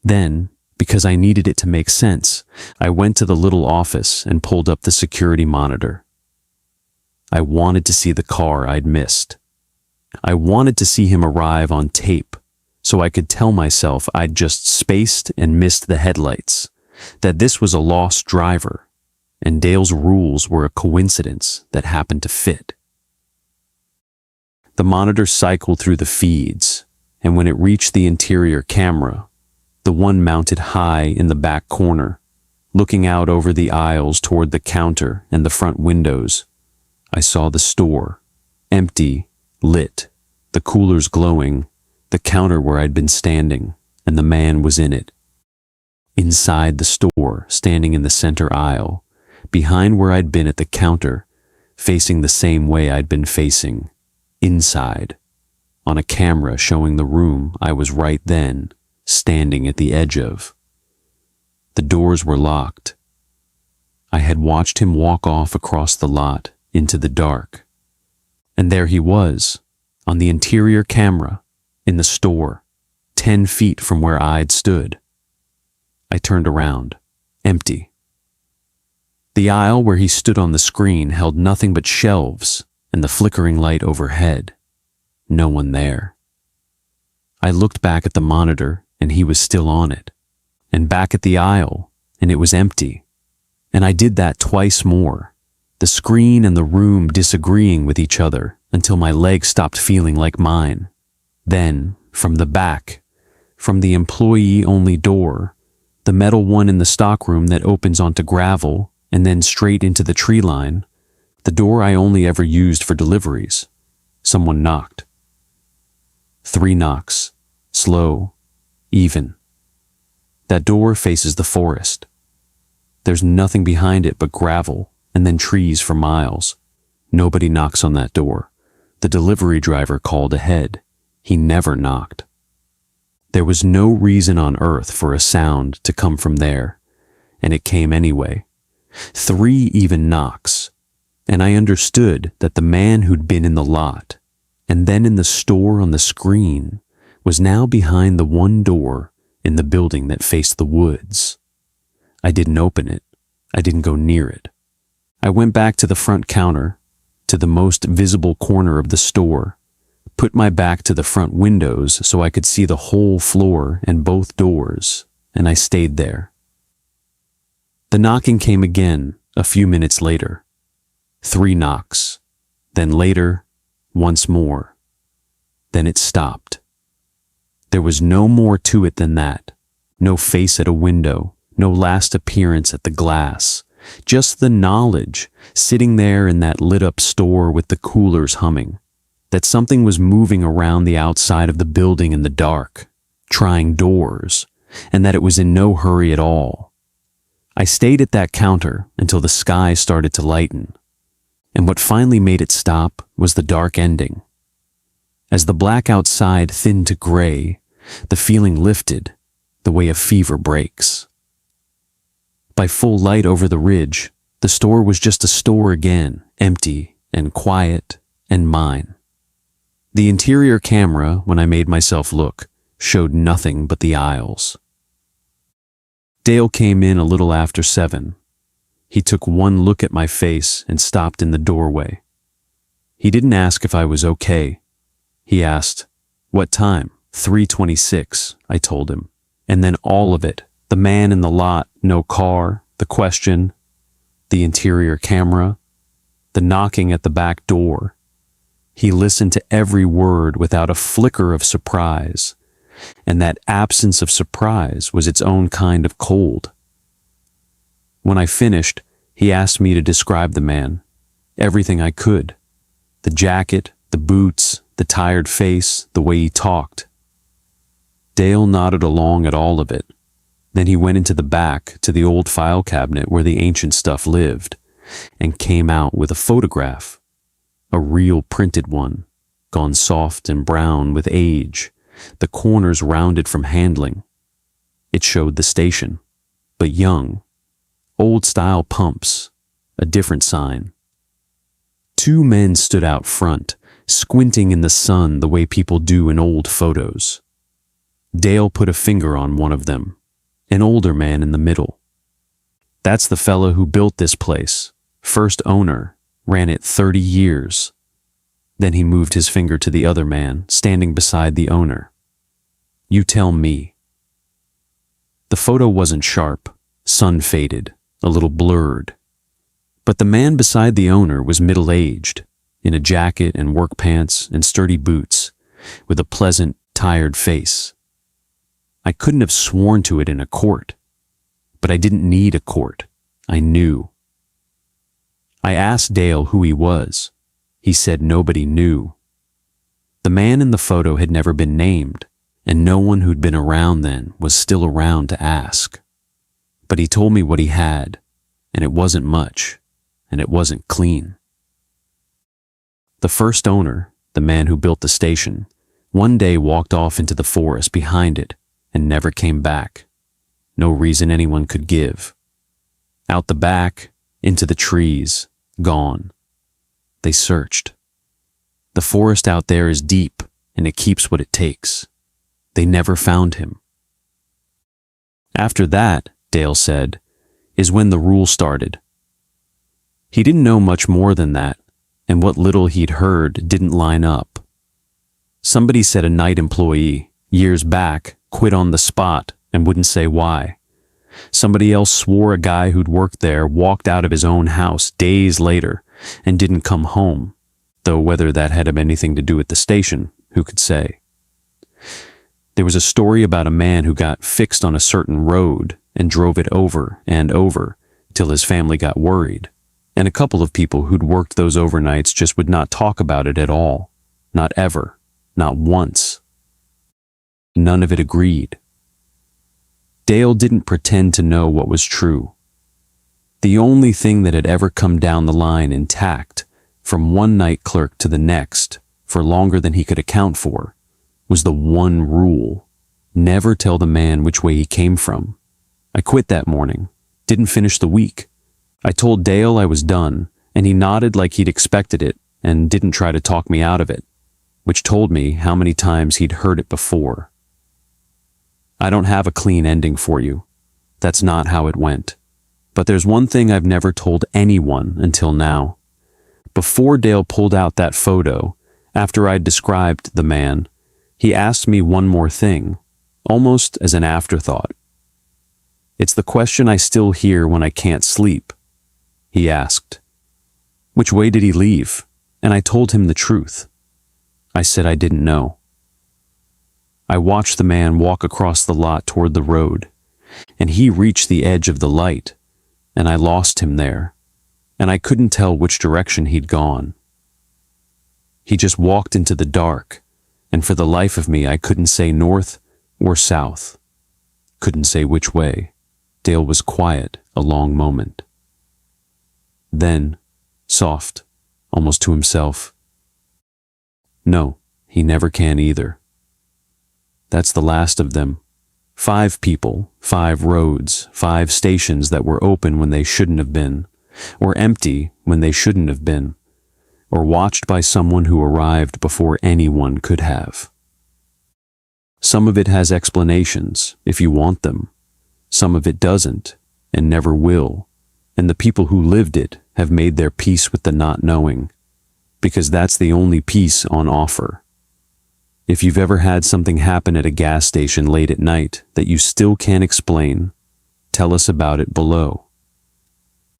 Then, because I needed it to make sense, I went to the little office and pulled up the security monitor. I wanted to see the car I'd missed. I wanted to see him arrive on tape, so I could tell myself I'd just spaced and missed the headlights, that this was a lost driver, and Dale's rules were a coincidence that happened to fit. The monitor cycled through the feeds, and when it reached the interior camera, the one mounted high in the back corner, looking out over the aisles toward the counter and the front windows, I saw the store, empty, lit, the coolers glowing, the counter where I'd been standing, and the man was in it. Inside the store, standing in the center aisle, behind where I'd been at the counter, facing the same way I'd been facing, inside, on a camera showing the room I was right then, standing at the edge of. The doors were locked. I had watched him walk off across the lot into the dark. And there he was, on the interior camera, in the store, 10 feet from where I'd stood. I turned around, empty. The aisle where he stood on the screen held nothing but shelves and the flickering light overhead. No one there. I looked back at the monitor and he was still on it, and back at the aisle and it was empty. And I did that twice more, the screen and the room disagreeing with each other until my legs stopped feeling like mine. Then, from the back, from the employee-only door, the metal one in the stockroom that opens onto gravel and then straight into the tree line, the door I only ever used for deliveries. Someone knocked. 3 knocks, slow, even. That door faces the forest. There's nothing behind it but gravel and then trees for miles. Nobody knocks on that door. The delivery driver called ahead. He never knocked. There was no reason on earth for a sound to come from there, and it came anyway. 3 even knocks, and I understood that the man who'd been in the lot and then in the store on the screen was now behind the one door in the building that faced the woods. I didn't open it. I didn't go near it. I went back to the front counter, to the most visible corner of the store, put my back to the front windows so I could see the whole floor and both doors, and I stayed there. The knocking came again a few minutes later. 3 knocks. Then later, once more. Then it stopped. There was no more to it than that. No face at a window, no last appearance at the glass. Just the knowledge, sitting there in that lit-up store with the coolers humming, that something was moving around the outside of the building in the dark, trying doors, and that it was in no hurry at all. I stayed at that counter until the sky started to lighten, and what finally made it stop was the dark ending. As the black outside thinned to gray, the feeling lifted, the way a fever breaks. By full light over the ridge, the store was just a store again, empty and quiet and mine. The interior camera, when I made myself look, showed nothing but the aisles. Dale came in a little after 7. He took one look at my face and stopped in the doorway. He didn't ask if I was okay. He asked, "What time?" 3:26, I told him. And then all of it, the man in the lot, no car, the question, the interior camera, the knocking at the back door. He listened to every word without a flicker of surprise, and that absence of surprise was its own kind of cold. When I finished, he asked me to describe the man, everything I could, the jacket, the boots, the tired face, the way he talked. Dale nodded along at all of it. Then he went into the back to the old file cabinet where the ancient stuff lived, and came out with a photograph, a real printed one, gone soft and brown with age, the corners rounded from handling. It showed the station, but young, old-style pumps, a different sign. 2 men stood out front, squinting in the sun the way people do in old photos. Dale put a finger on one of them, an older man in the middle. "That's the fellow who built this place, first owner, ran it 30 years. Then he moved his finger to the other man, standing beside the owner. "You tell me." The photo wasn't sharp, sun-faded, a little blurred. But the man beside the owner was middle-aged, in a jacket and work pants and sturdy boots, with a pleasant, tired face. I couldn't have sworn to it in a court, but I didn't need a court. I knew. I asked Dale who he was. He said nobody knew. The man in the photo had never been named, and no one who'd been around then was still around to ask. But he told me what he had, and it wasn't much, and it wasn't clean. The first owner, the man who built the station, one day walked off into the forest behind it and never came back. No reason anyone could give. Out the back, into the trees, gone. They searched. The forest out there is deep, and it keeps what it takes. They never found him. After that, Dale said, is when the rule started. He didn't know much more than that, and what little he'd heard didn't line up. Somebody said a night employee, years back, quit on the spot and wouldn't say why. Somebody else swore a guy who'd worked there walked out of his own house days later and didn't come home, though whether that had anything to do with the station, who could say? There was a story about a man who got fixed on a certain road and drove it over and over till his family got worried. And a couple of people who'd worked those overnights just would not talk about it at all. Not ever. Not once. None of it agreed. Dale didn't pretend to know what was true. The only thing that had ever come down the line intact, from one night clerk to the next, for longer than he could account for, was the one rule: never tell the man which way he came from. I quit that morning, didn't finish the week. I told Dale I was done, and he nodded like he'd expected it and didn't try to talk me out of it, which told me how many times he'd heard it before. I don't have a clean ending for you. That's not how it went. But there's one thing I've never told anyone until now. Before Dale pulled out that photo, after I'd described the man, he asked me one more thing, almost as an afterthought. It's the question I still hear when I can't sleep. He asked, "Which way did he leave?" And I told him the truth. I said I didn't know. I watched the man walk across the lot toward the road, and he reached the edge of the light, and I lost him there, and I couldn't tell which direction he'd gone. He just walked into the dark, and for the life of me I couldn't say north or south. Couldn't say which way. Dale was quiet a long moment. Then, soft, almost to himself, "No, he never can either. That's the last of them. 5 people, 5 roads, 5 stations that were open when they shouldn't have been, or empty when they shouldn't have been, or watched by someone who arrived before anyone could have. Some of it has explanations, if you want them. Some of it doesn't, and never will, and the people who lived it have made their peace with the not knowing, because that's the only peace on offer. If you've ever had something happen at a gas station late at night that you still can't explain, tell us about it below.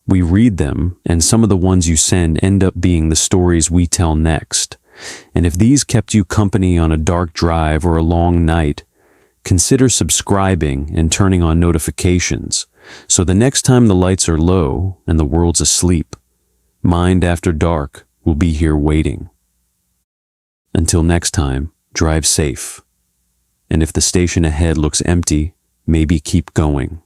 We read them, and some of the ones you send end up being the stories we tell next. And if these kept you company on a dark drive or a long night, consider subscribing and turning on notifications, so the next time the lights are low and the world's asleep, Mind After Dark will be here waiting. Until next time, drive safe. And if the station ahead looks empty, maybe keep going.